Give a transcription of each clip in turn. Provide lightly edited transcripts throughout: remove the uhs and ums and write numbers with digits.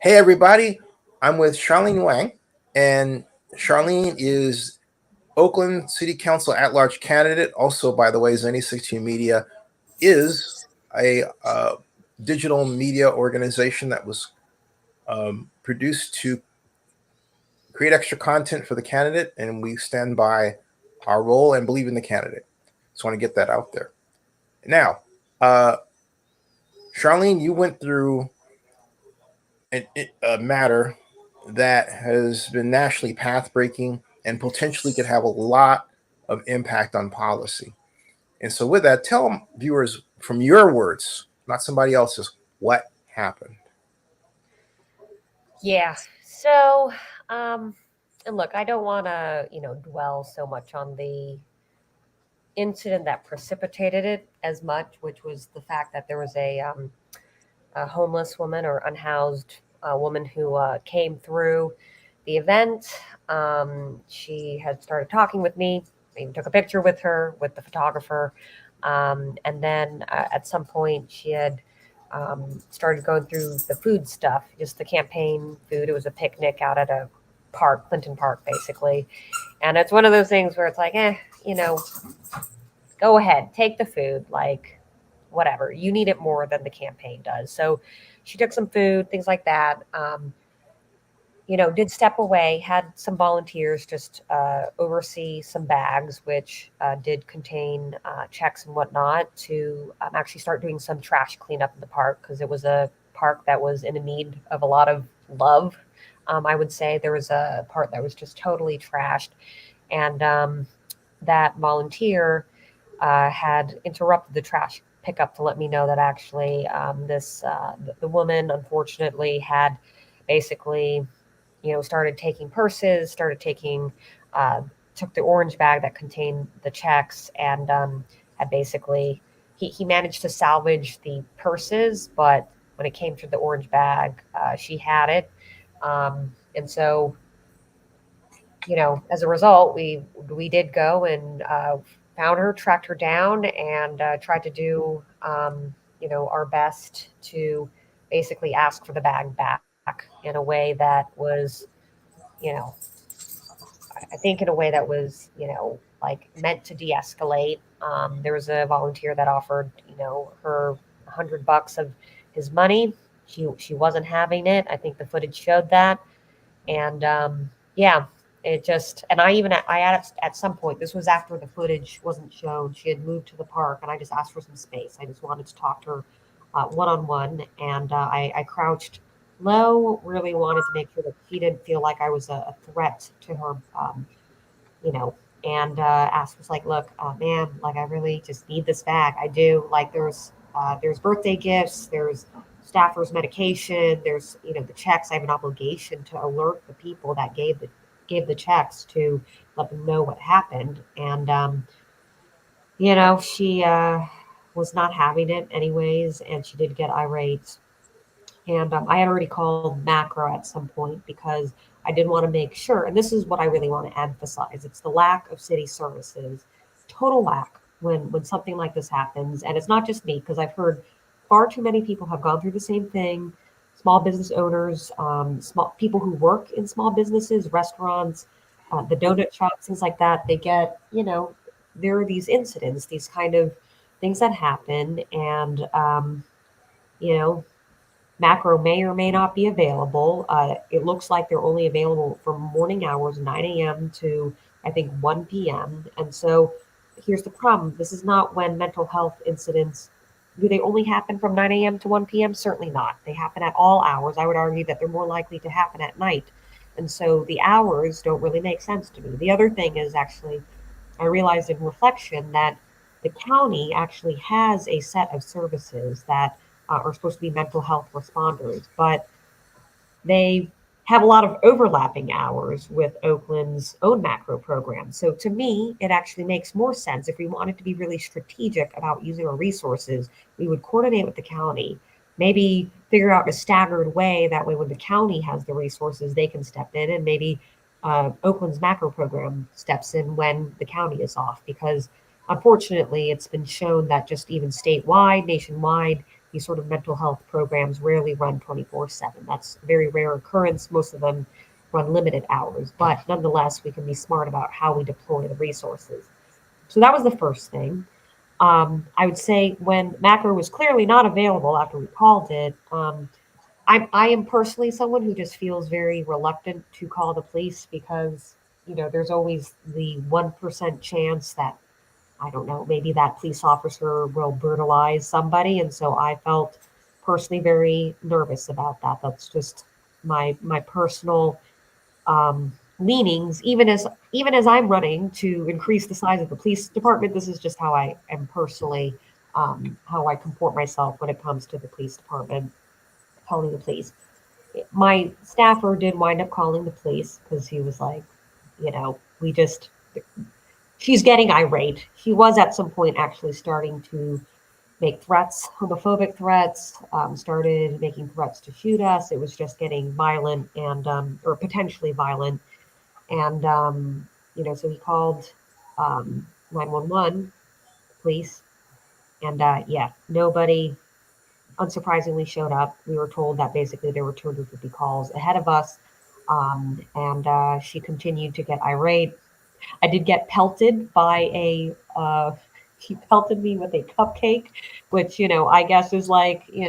Hey, everybody. I'm with Charlene Wang, and Charlene is Oakland City Council at-large candidate. Also, by the way, Zenny 16 Media is a digital media organization that was produced to create extra content for the candidate, and we stand by our role and believe in the candidate. Just want to get that out there. Now, uh, Charlene, you went through a matter that has been nationally path breaking and potentially could have a lot of impact on policy. And so, with that, tell viewers from your words, not somebody else's, what happened. Yeah. So, and look, I don't want to, dwell so much on the incident that precipitated it as much, which was the fact that there was a homeless woman or unhoused woman who came through the event. She had started talking with me. I even took a picture with her, with the photographer. And then at some point, she had started going through the food stuff, just the campaign food. It was a picnic out at a park, Clinton Park, basically. And it's one of those things where it's like, you know, go ahead, take the food, like whatever. You need it more than the campaign does. So she took some food, things like that. Did step away, had some volunteers just oversee some bags, which did contain checks and whatnot, to actually start doing some trash cleanup in the park because it was a park that was in need of a lot of love. I would say there was a part that was just totally trashed, and that volunteer had interrupted the trash pickup to let me know that actually the woman unfortunately had basically started taking purses, started taking, uh, took the orange bag that contained the checks, and had basically, he managed to salvage the purses, but when it came to the orange bag, she had it. And so, as a result, we did go and found her, tracked her down, and tried to do, our best to basically ask for the bag back in a way that was, you know, I think in a way that was, like meant to de-escalate. There was a volunteer that offered, her $100 of his money. She wasn't having it. I think the footage showed that, and yeah, it just. And I asked at some point. This was after the footage wasn't shown. She had moved to the park, and I just asked for some space. I just wanted to talk to her one on one, and I crouched low. Really wanted to make sure that she didn't feel like I was a threat to her. You know, and asked was like, look, ma'am, like I really just need this back. I do. Like there's birthday gifts, there's staffers medication, there's the checks. I have an obligation to alert the people that gave the checks to let them know what happened. And she was not having it anyways, and she did get irate. And I had already called macro at some point because I did want to make sure, and this is what I really want to emphasize, it's the lack of city services, total lack when something like this happens. And it's not just me, because I've heard far too many people have gone through the same thing. Small business owners, small people who work in small businesses, restaurants, the donut shops, things like that. They get, there are these incidents, these kind of things that happen, and you know, Macro may or may not be available. It looks like they're only available from morning hours, 9 a.m. to I think 1 p.m. And so here's the problem. This is not when mental health incidents do they only happen from 9 a.m. to 1 p.m.? Certainly not. They happen at all hours. I would argue that they're more likely to happen at night. And so the hours don't really make sense to me. The other thing is actually, I realized in reflection that the county actually has a set of services that are supposed to be mental health responders, but they have a lot of overlapping hours with Oakland's own macro program. So to me, it actually makes more sense if we wanted to be really strategic about using our resources, we would coordinate with the county, maybe figure out a staggered way. That way, when the county has the resources, they can step in, and maybe Oakland's macro program steps in when the county is off. Because unfortunately, it's been shown that just even statewide, nationwide, these sort of mental health programs rarely run 24/7. That's a very rare occurrence. Most of them run limited hours, but nonetheless, we can be smart about how we deploy the resources. So that was the first thing. I would say when macro was clearly not available after we called it, I am personally someone who just feels very reluctant to call the police because, there's always the 1% chance that, I don't know, maybe that police officer will brutalize somebody. And so I felt personally very nervous about that. That's just my personal leanings. Even as I'm running to increase the size of the police department, this is just how I am personally, how I comport myself when it comes to the police department, calling the police. My staffer did wind up calling the police because he was like, we just, she's getting irate. He was at some point actually starting to make threats, homophobic threats, started making threats to shoot us. It was just getting violent and, or potentially violent. And, so he called 911 police. And yeah, nobody unsurprisingly showed up. We were told that basically there were 250 calls ahead of us. And she continued to get irate. I did get pelted by she pelted me with a cupcake, which, I guess is like, the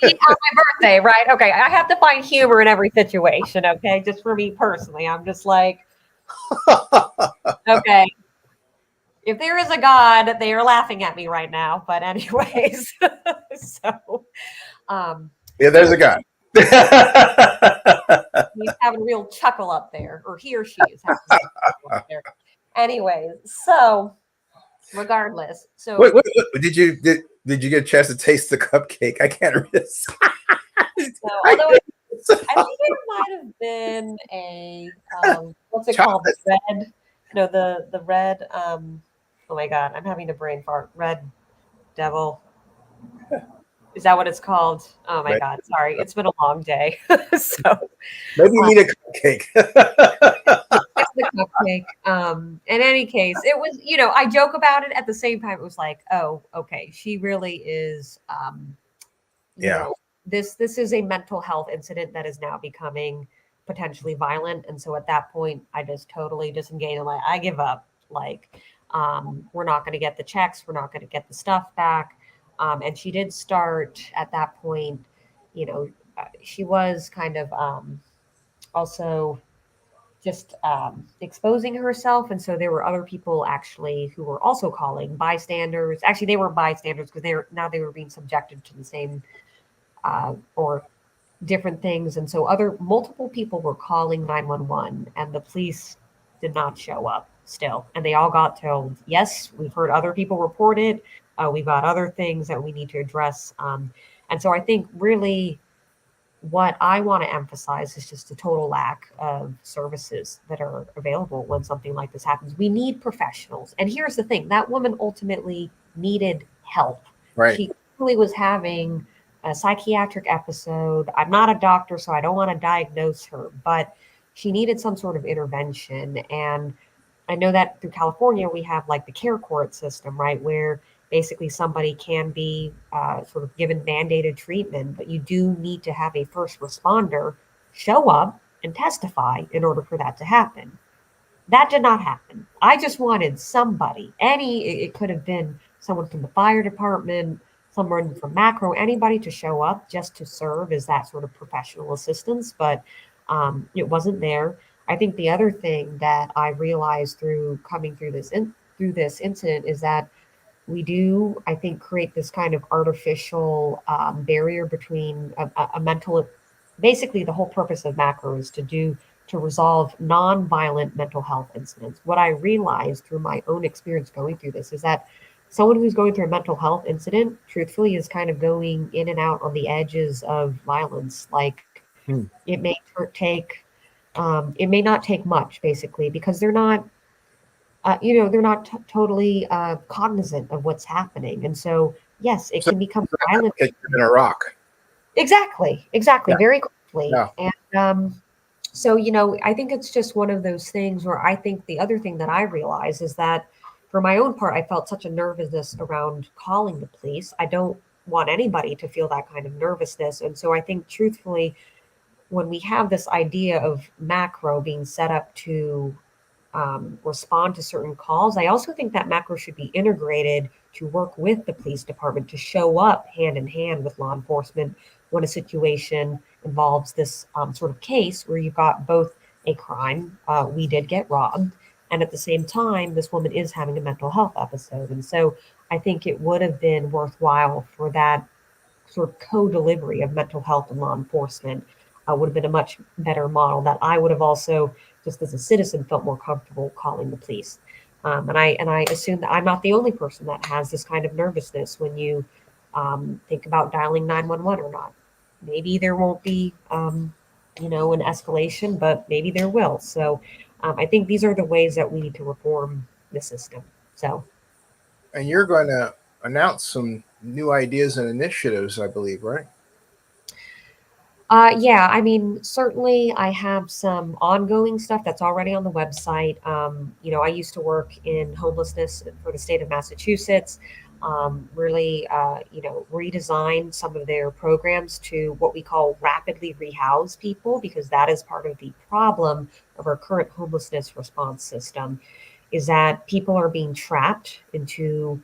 on my birthday, right? Okay. I have to find humor in every situation. Okay. Just for me personally, I'm just like, okay, if there is a God, they are laughing at me right now. But anyways, so, Yeah, there's a guy. he's having a real chuckle up there, or he or she is having a chuckle up there. Anyways, so regardless, so What did you get a chance to taste the cupcake? I can't resist. so although I think it might have been a what's it called? Chocolate. The red, no, the red. Oh my God, I'm having a brain fart. Red devil. Is that what it's called? Oh my Right. God, sorry. It's been a long day. So Maybe you need a cupcake. it's the cupcake. In any case, it was, I joke about it. At the same time, it was like, oh, okay, she really is, Yeah. This is a mental health incident that is now becoming potentially violent. And so at that point, I just totally disengaged. I'm like, I give up. Like, we're not going to get the checks. We're not going to get the stuff back. And she did start at that point, she was kind of also just exposing herself. And so there were other people actually who were also calling bystanders. Actually, they were bystanders because they were being subjected to the same or different things. And so multiple people were calling 911 and the police did not show up still. And they all got told, yes, we've heard other people report it. We've got other things that we need to address. And so I think really what I want to emphasize is just a total lack of services that are available when something like this happens. We need professionals. And here's the thing, that woman ultimately needed help. Right. She really was having a psychiatric episode. I'm not a doctor, so I don't want to diagnose her, but she needed some sort of intervention. And I know that through California, we have like the care court system, right? Where basically somebody can be sort of given mandated treatment, but you do need to have a first responder show up and testify in order for that to happen. That did not happen. I just wanted somebody, it could have been someone from the fire department, someone from macro, anybody to show up just to serve as that sort of professional assistance, but it wasn't there. I think the other thing that I realized through coming through this incident is that we do, I think, create this kind of artificial barrier between a mental. Basically, the whole purpose of macro is to resolve non-violent mental health incidents. What I realized through my own experience going through this is that someone who's going through a mental health incident, truthfully, is kind of going in and out on the edges of violence. Like it may take, it may not take much, basically, because they're not they're not totally cognizant of what's happening. And so, yes, it can become violent. In a rock. Exactly. Yeah. Very quickly. Yeah. And so, I think it's just one of those things where I think the other thing that I realize is that for my own part, I felt such a nervousness around calling the police. I don't want anybody to feel that kind of nervousness. And so I think, truthfully, when we have this idea of macro being set up to respond to certain calls, I also think that macro should be integrated to work with the police department to show up hand in hand with law enforcement when a situation involves this sort of case where you've got both a crime, we did get robbed, and at the same time, this woman is having a mental health episode. And so I think it would have been worthwhile for that sort of co-delivery of mental health and law enforcement would have been a much better model that I would have also, just as a citizen, felt more comfortable calling the police. And I assume that I'm not the only person that has this kind of nervousness when you think about dialing 911 or not. Maybe there won't be, an escalation, but maybe there will. So I think these are the ways that we need to reform the system. So And you're going to announce some new ideas and initiatives, I believe, right? Yeah, I mean, certainly I have some ongoing stuff that's already on the website. I used to work in homelessness for the state of Massachusetts, really, redesign some of their programs to what we call rapidly rehouse people, because that is part of the problem of our current homelessness response system, is that people are being trapped into,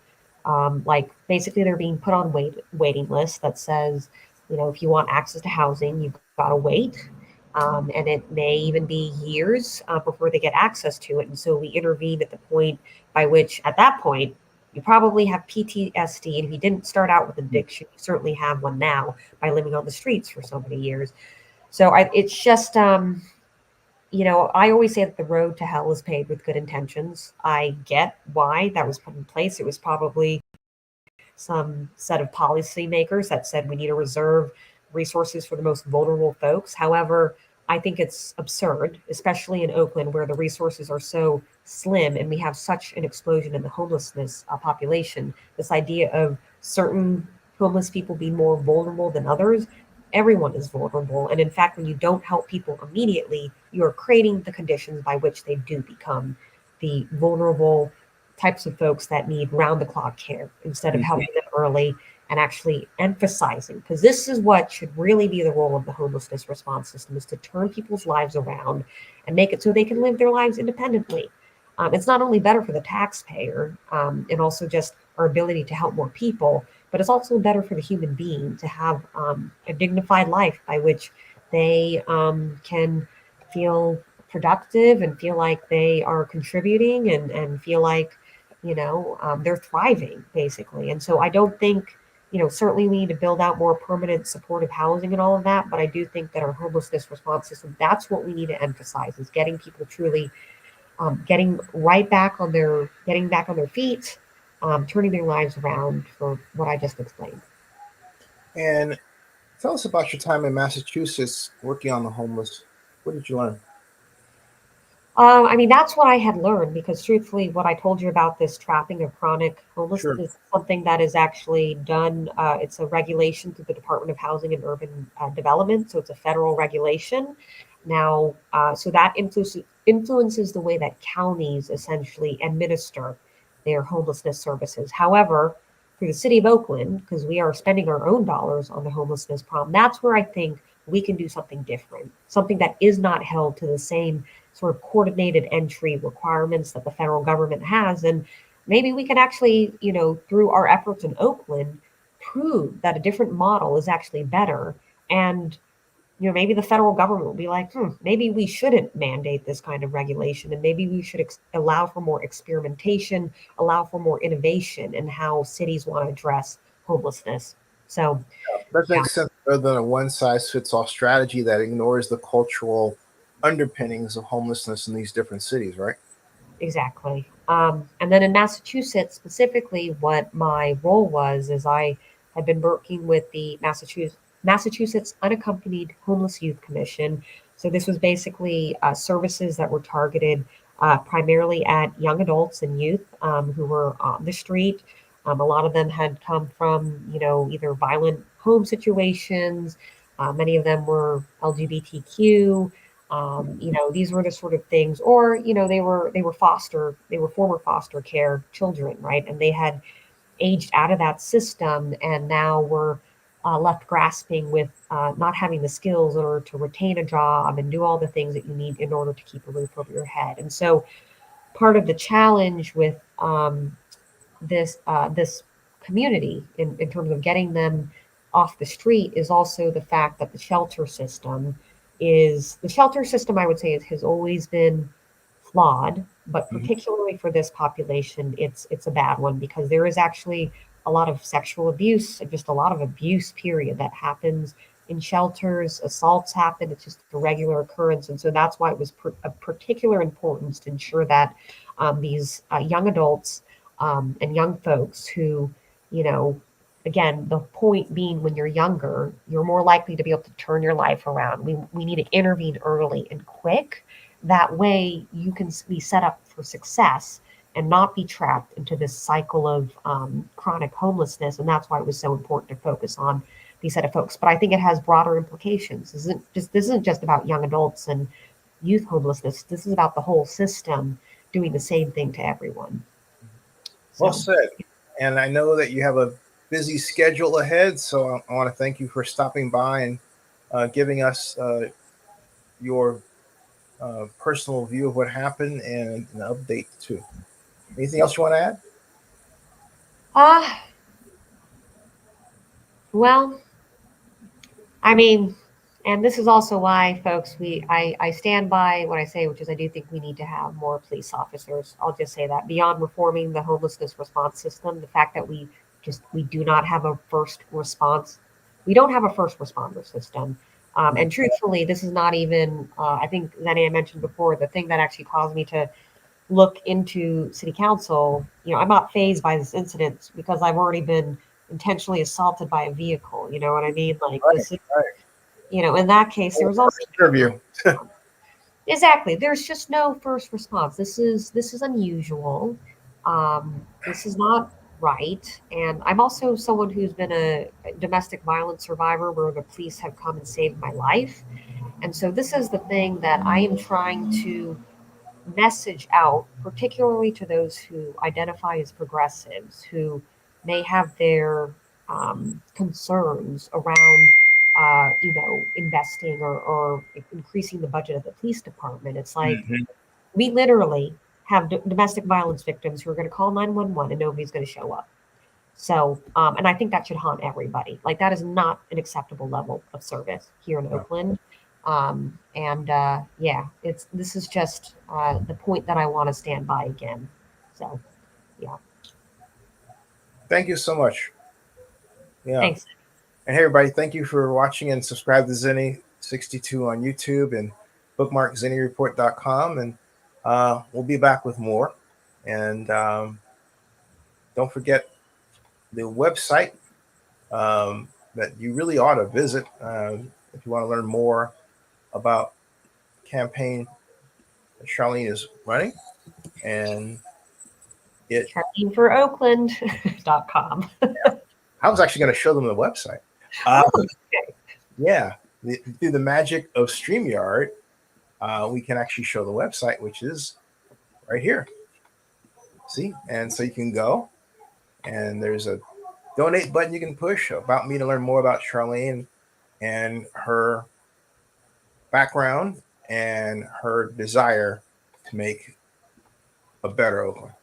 like, basically they're being put on waiting lists that says, if you want access to housing, you've got to wait. And it may even be years before they get access to it. And so we intervene at the point by which, at that point, you probably have PTSD. And if you didn't start out with addiction, you certainly have one now by living on the streets for so many years. So it's just, I always say that the road to hell is paved with good intentions. I get why that was put in place. It was probably some set of policymakers that said we need to reserve resources for the most vulnerable folks. However, I think it's absurd, especially in Oakland, where the resources are so slim and we have such an explosion in the homelessness population. This idea of certain homeless people being more vulnerable than others, everyone is vulnerable. And in fact, when you don't help people immediately, you are creating the conditions by which they do become the vulnerable types of folks that need round the clock care instead of helping them early and actually emphasizing, because this is what should really be the role of the homelessness response system, is to turn people's lives around and make it so they can live their lives independently. It's not only better for the taxpayer and also just our ability to help more people, but it's also better for the human being to have a dignified life by which they can feel productive and feel like they are contributing and feel like they're thriving, basically. And so I don't think, certainly we need to build out more permanent supportive housing and all of that, but I do think that our homelessness response system, that's what we need to emphasize, is getting people truly getting back on their feet, turning their lives around for what I just explained. And tell us about your time in Massachusetts working on the homeless. What did you learn? I mean, that's what I had learned, because truthfully, what I told you about this trapping of chronic homelessness Sure. is something that is actually done. It's a regulation through the Department of Housing and Urban Development. So it's a federal regulation. Now, so that influences the way that counties essentially administer their homelessness services. However, through the city of Oakland, because we are spending our own dollars on the homelessness problem, that's where I think we can do something different, something that is not held to the same sort of coordinated entry requirements that the federal government has. And maybe we can actually, through our efforts in Oakland, prove that a different model is actually better. And, maybe the federal government will be like, maybe we shouldn't mandate this kind of regulation. And maybe we should allow for more experimentation, allow for more innovation in how cities want to address homelessness. So, That yeah. makes sense, rather than a one size fits all strategy that ignores the cultural underpinnings of homelessness in these different cities, right? Exactly. And then in Massachusetts, specifically, what my role was is I had been working with the Massachusetts Unaccompanied Homeless Youth Commission. So this was basically services that were targeted primarily at young adults and youth who were on the street. A lot of them had come from, either violent home situations. Many of them were LGBTQ. These were the sort of things, or they were former foster care children, right? And they had aged out of that system, and now we're left grasping with not having the skills in order to retain a job and do all the things that you need in order to keep a roof over your head. And so part of the challenge with this community in terms of getting them off the street is also the fact that the shelter system, I would say, has always been flawed, but Mhm. particularly for this population, it's a bad one because there is actually a lot of sexual abuse, just a lot of abuse, period, that happens in shelters. Assaults happen. It's just a regular occurrence, and so that's why it was of particular importance to ensure that these young adults and young folks who, you know, again, the point being when you're younger, you're more likely to be able to turn your life around. We need to intervene early and quick. That way you can be set up for success and not be trapped into this cycle of chronic homelessness. And that's why it was so important to focus on these set of folks. But I think it has broader implications. This isn't just about young adults and youth homelessness. This is about the whole system doing the same thing to everyone. Well So said. And I know that you have a busy schedule ahead, so I want to thank you for stopping by and giving us your personal view of what happened and an update too. Anything else you want to add? ah well, I mean, and this is also why, folks, I stand by what I say, which is I do think we need to have more police officers. I'll just say that beyond reforming the homelessness response system, the fact that we do not have a first response, we don't have a first responder system. And truthfully, this is not even. I think Zenny, I mentioned before, the thing that actually caused me to look into city council. I'm not phased by this incident because I've already been intentionally assaulted by a vehicle. You know what I mean? Like Right, this is, right. in that case, there was also Interview. exactly. There's just no first response. This is unusual. This is not right. And I'm also someone who's been a domestic violence survivor where the police have come and saved my life. And so this is the thing that I am trying to message out, particularly to those who identify as progressives, who may have their concerns around, investing or increasing the budget of the police department. It's like Mhm. we literally have domestic violence victims who are going to call 911 and nobody's going to show up. So, and I think that should haunt everybody. Like that is not an acceptable level of service here in No. Oakland. And yeah, this is just the point that I want to stand by again. So, yeah, Thank you so much. Yeah. thanks. And hey, everybody, thank you for watching and subscribe to Zenny62 on YouTube and bookmark ZennyReport.com. And we'll be back with more. And don't forget the website that you really ought to visit if you want to learn more about the campaign that Charlene is running. And it, Charlene for Oakland.com. I was actually going to show them the website. Okay. Yeah, through the magic of StreamYard, we can actually show the website, which is right here. See? And so you can go, and there's a donate button you can push about me to learn more about Charlene and her background and her desire to make a better Oakland.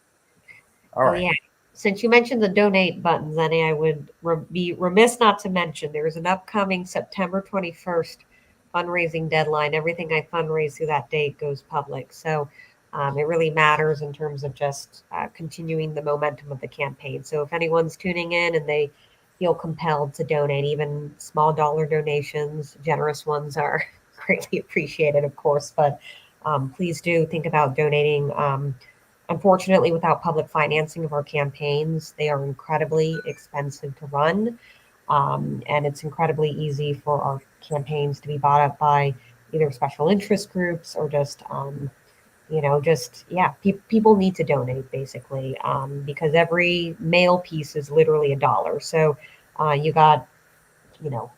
All Oh, right. yeah. Since you mentioned the donate button, Zenny, I would be remiss not to mention there is an upcoming September 21st fundraising deadline. Everything I fundraise through that date goes public. So it really matters in terms of just continuing the momentum of the campaign. So if anyone's tuning in and they feel compelled to donate, even small dollar donations, generous ones are greatly appreciated, of course. But please do think about donating. Unfortunately, without public financing of our campaigns, they are incredibly expensive to run. And it's incredibly easy for our campaigns to be bought up by either special interest groups or just, yeah, people need to donate basically because every mail piece is literally $1. So you got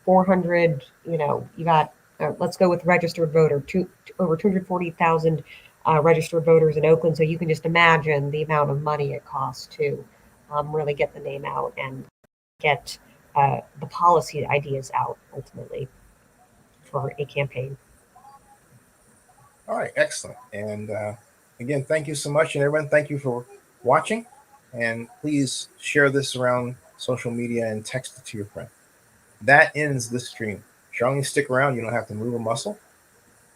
400, you got, let's go with registered voter, over 240,000 registered voters in Oakland. So you can just imagine the amount of money it costs to really get the name out and get the policy ideas out ultimately for a campaign. All right, excellent. And again, thank you so much. And everyone, thank you for watching. And please share this around social media and text it to your friend. That ends this stream. Charlene, stick around. You don't have to move a muscle.